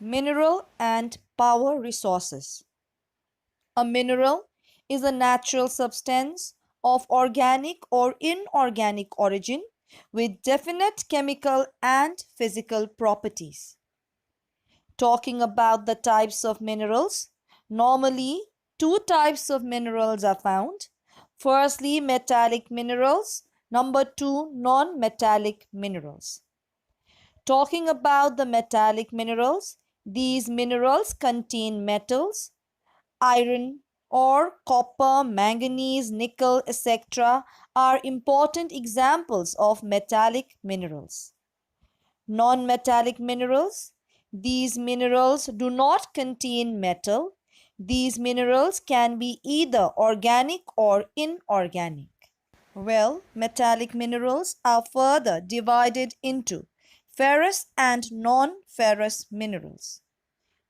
Mineral and power resources. A mineral is a natural substance of organic or inorganic origin with definite chemical and physical properties. Talking about the types of minerals, normally two types of minerals are found. Firstly, metallic minerals. Number two, non-metallic minerals. Talking about the metallic minerals, these minerals contain metals, iron, ore, copper, manganese, nickel, etc. are important examples of metallic minerals. Non-metallic minerals. These minerals do not contain metal. These minerals can be either organic or inorganic. Well, metallic minerals are further divided into ferrous and non-ferrous minerals.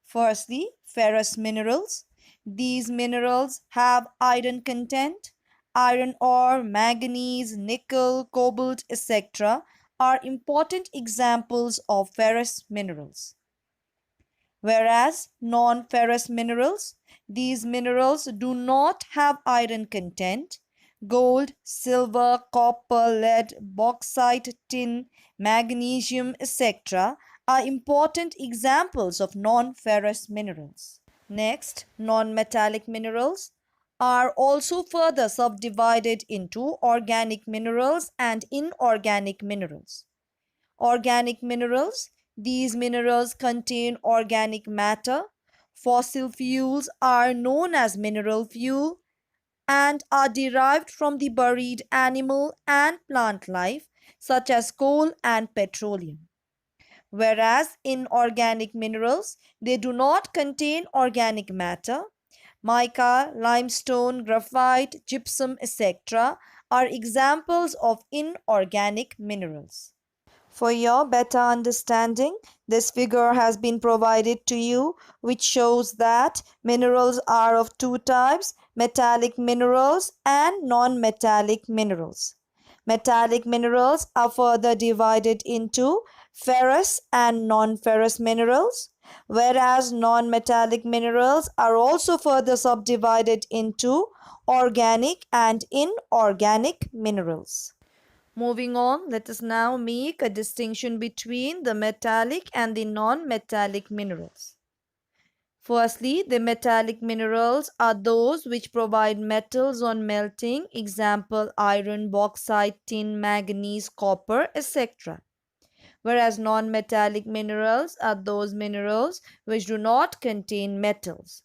Firstly, ferrous minerals. These minerals have iron content. Iron ore, manganese, nickel, cobalt, etc. are important examples of ferrous minerals. Whereas non-ferrous minerals, these minerals do not have iron content. Gold, silver, copper, lead, bauxite, tin, magnesium, etc. are important examples of non-ferrous minerals. Next, non-metallic minerals are also further subdivided into organic minerals and inorganic minerals. Organic minerals. These minerals contain organic matter. Fossil fuels are known as mineral fuel and are derived from the buried animal and plant life, such as coal and petroleum. Whereas inorganic minerals, they do not contain organic matter. Mica, limestone, graphite, gypsum, etc. are examples of inorganic minerals. For your better understanding, this figure has been provided to you, which shows that minerals are of two types, metallic minerals and non-metallic minerals. Metallic minerals are further divided into ferrous and non-ferrous minerals, whereas non-metallic minerals are also further subdivided into organic and inorganic minerals. Moving on, let us now make a distinction between the metallic and the non-metallic minerals. Firstly, the metallic minerals are those which provide metals on melting, example iron, bauxite, tin, manganese, copper, etc. Whereas non-metallic minerals are those minerals which do not contain metals.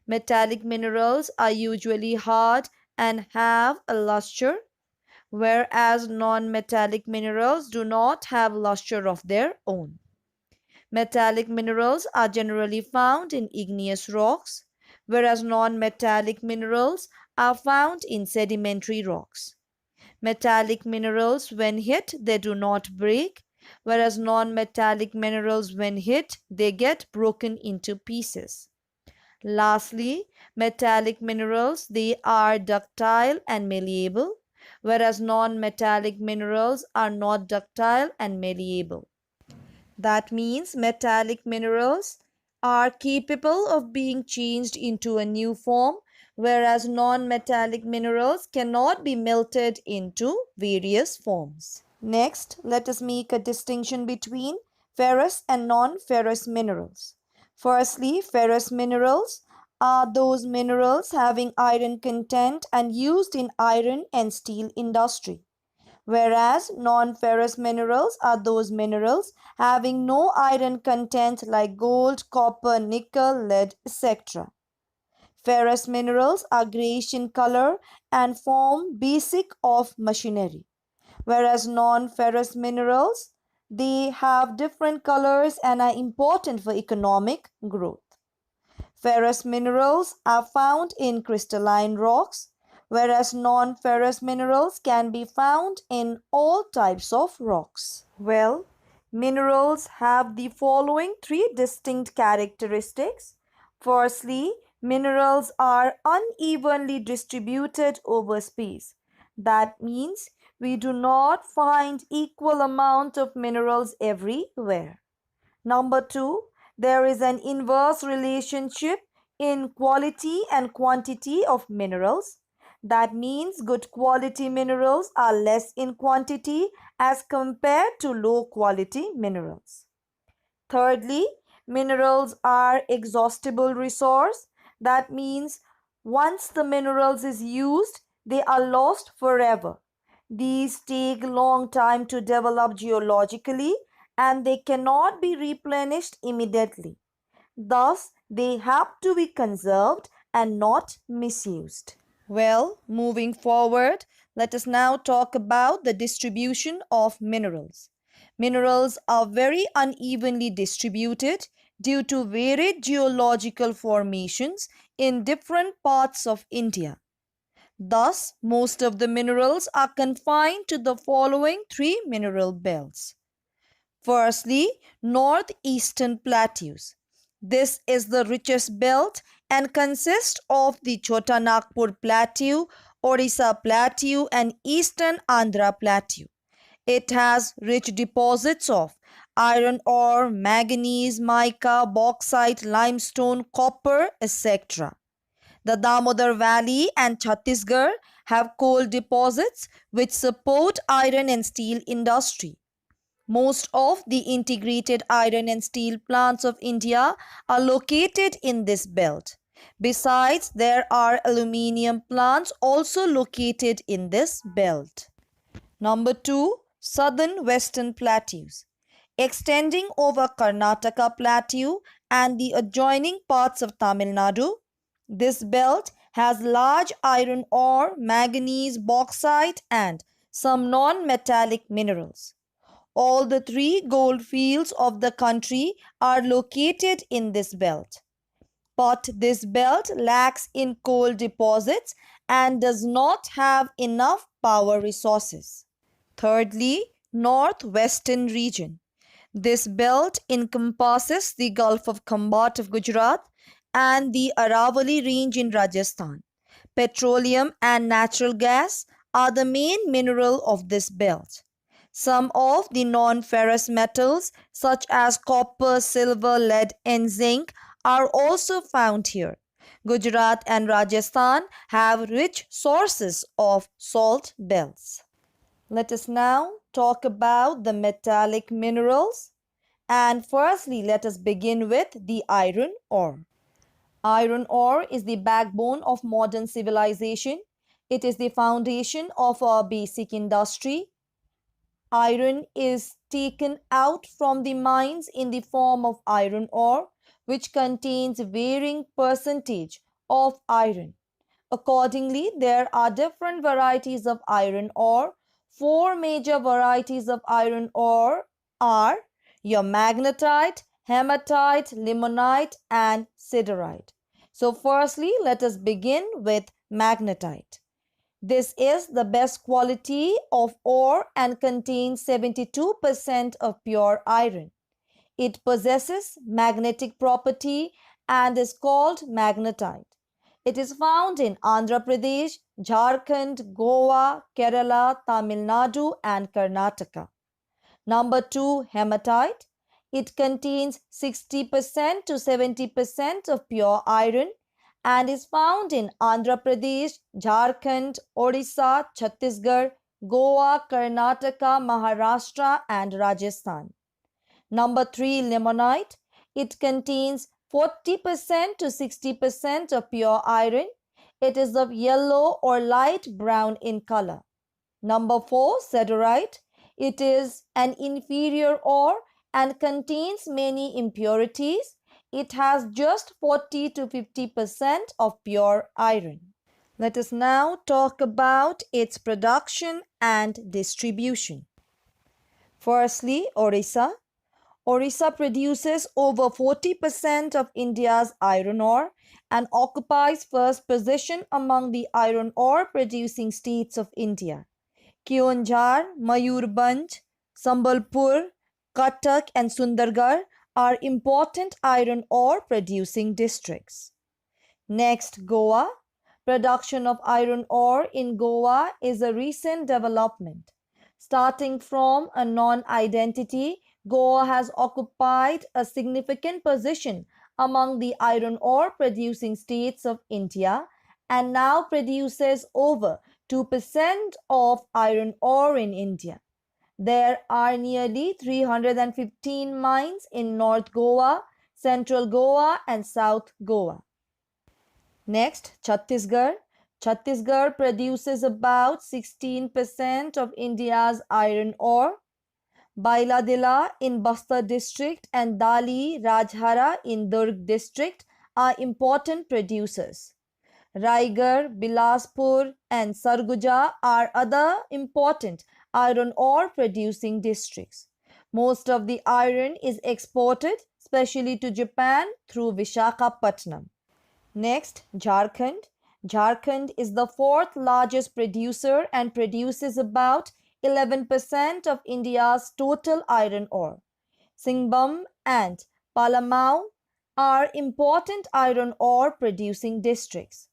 Metallic minerals are usually hard and have a luster, whereas non-metallic minerals do not have luster of their own. Metallic minerals are generally found in igneous rocks, whereas non-metallic minerals are found in sedimentary rocks. Metallic minerals, when hit, they do not break, whereas non-metallic minerals, when hit, they get broken into pieces. Lastly, metallic minerals, they are ductile and malleable, whereas non-metallic minerals are not ductile and malleable. That means metallic minerals are capable of being changed into a new form, whereas non-metallic minerals cannot be melted into various forms. Next, let us make a distinction between ferrous and non-ferrous minerals. Firstly, ferrous minerals are those minerals having iron content and used in iron and steel industry, whereas non-ferrous minerals are those minerals having no iron content like gold, copper, nickel, lead, etc. Ferrous minerals are grayish in color and form basic of machinery, whereas non-ferrous minerals, they have different colors and are important for economic growth. Ferrous minerals are found in crystalline rocks, whereas non-ferrous minerals can be found in all types of rocks. Well, minerals have the following three distinct characteristics. Firstly, minerals are unevenly distributed over space. That means we do not find equal amount of minerals everywhere. Number two, there is an inverse relationship in quality and quantity of minerals. That means good quality minerals are less in quantity as compared to low quality minerals. Thirdly, minerals are exhaustible resource. That means once the minerals is used, they are lost forever. These take long time to develop geologically and they cannot be replenished immediately. Thus, they have to be conserved and not misused. Well, moving forward, let us now talk about the distribution of minerals. Minerals are very unevenly distributed due to varied geological formations in different parts of India. Thus, most of the minerals are confined to the following three mineral belts. Firstly, northeastern plateaus. This is the richest belt and consists of the Chota Nagpur Plateau, Odisha Plateau and Eastern Andhra Plateau. It has rich deposits of iron ore, manganese, mica, bauxite, limestone, copper, etc. The Damodar Valley and Chhattisgarh have coal deposits which support iron and steel industry. Most of the integrated iron and steel plants of India are located in this belt. Besides, there are aluminium plants also located in this belt. Number 2. Southern Western Plateaus. Extending over Karnataka Plateau and the adjoining parts of Tamil Nadu, this belt has large iron ore, manganese, bauxite and some non-metallic minerals. All the three gold fields of the country are located in this belt. But this belt lacks in coal deposits and does not have enough power resources. Thirdly, northwestern region. This belt encompasses the Gulf of Khambat of Gujarat and the Aravalli range in Rajasthan. Petroleum and natural gas are the main mineral of this belt. Some of the non-ferrous metals such as copper, silver, lead and zinc are also found here. Gujarat and Rajasthan have rich sources of salt belts. Let us now talk about the metallic minerals. And firstly, let us begin with the iron ore. Iron ore is the backbone of modern civilization. It is the foundation of our basic industry. Iron is taken out from the mines in the form of iron ore, which contains varying percentage of iron. Accordingly, there are different varieties of iron ore. Four major varieties of iron ore are your magnetite, hematite, limonite and siderite. So firstly, let us begin with magnetite. This is the best quality of ore and contains 72% of pure iron. It possesses magnetic property and is called magnetite. It is found in Andhra Pradesh, Jharkhand, Goa, Kerala, Tamil Nadu and Karnataka. Number 2, hematite. It contains 60% to 70% of pure iron and is found in Andhra Pradesh, Jharkhand, Odisha, Chhattisgarh, Goa, Karnataka, Maharashtra and Rajasthan. Number 3, limonite. It contains 40% to 60% of pure iron. It is of yellow or light brown in color. Number 4, siderite. It is an inferior ore and contains many impurities. It has just 40 to 50% of pure iron. Let us now talk about its production and distribution. Firstly, Orissa. Orissa produces over 40% of India's iron ore and occupies first position among the iron ore producing states of India. Keonjhar, Mayurbhanj, Sambalpur, Cuttack and Sundargarh are important iron ore producing districts. Next, Goa. Production of iron ore in Goa is a recent development. Starting from a non-identity, Goa has occupied a significant position among the iron ore producing states of India and now produces over 2% of iron ore in India. There are nearly 315 mines in North Goa, Central Goa, and South Goa. Next, Chhattisgarh. Chhattisgarh produces about 16% of India's iron ore. Bailadila in Bastar district and Dali Rajhara in Durg district are important producers. Raigarh, Bilaspur, and Sarguja are other important iron ore producing districts. Most of the iron is exported, especially to Japan, through Vishakhapatnam. Next, Jharkhand. Jharkhand is the fourth largest producer and produces about 11% of India's total iron ore. Singhbum and Palamau are important iron ore producing districts.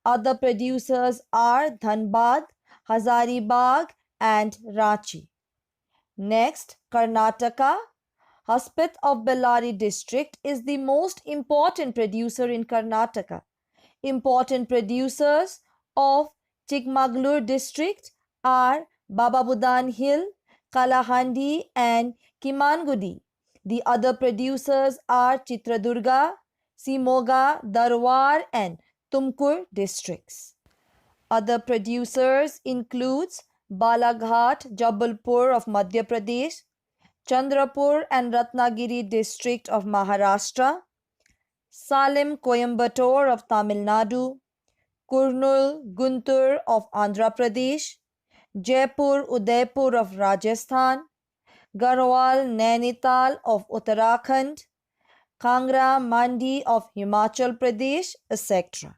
Other producers are Dhanbad, Hazaribagh, and Ranchi. Next, Karnataka. Haspet of Bellary district is the most important producer in Karnataka. Important producers of Chikmagalur district are Bababudan Hill, Kalahandi, and Kimangudi. The other producers are Chitradurga, Simoga, Darwar, and Tumkur districts. Other producers includes Balaghat, Jabalpur of Madhya Pradesh, Chandrapur and Ratnagiri district of Maharashtra, Salem, Coimbatore of Tamil Nadu, Kurnool, Guntur of Andhra Pradesh, Jaipur, Udaipur of Rajasthan, Garhwal, Nainital of Uttarakhand, Kangra, Mandi of Himachal Pradesh, etc.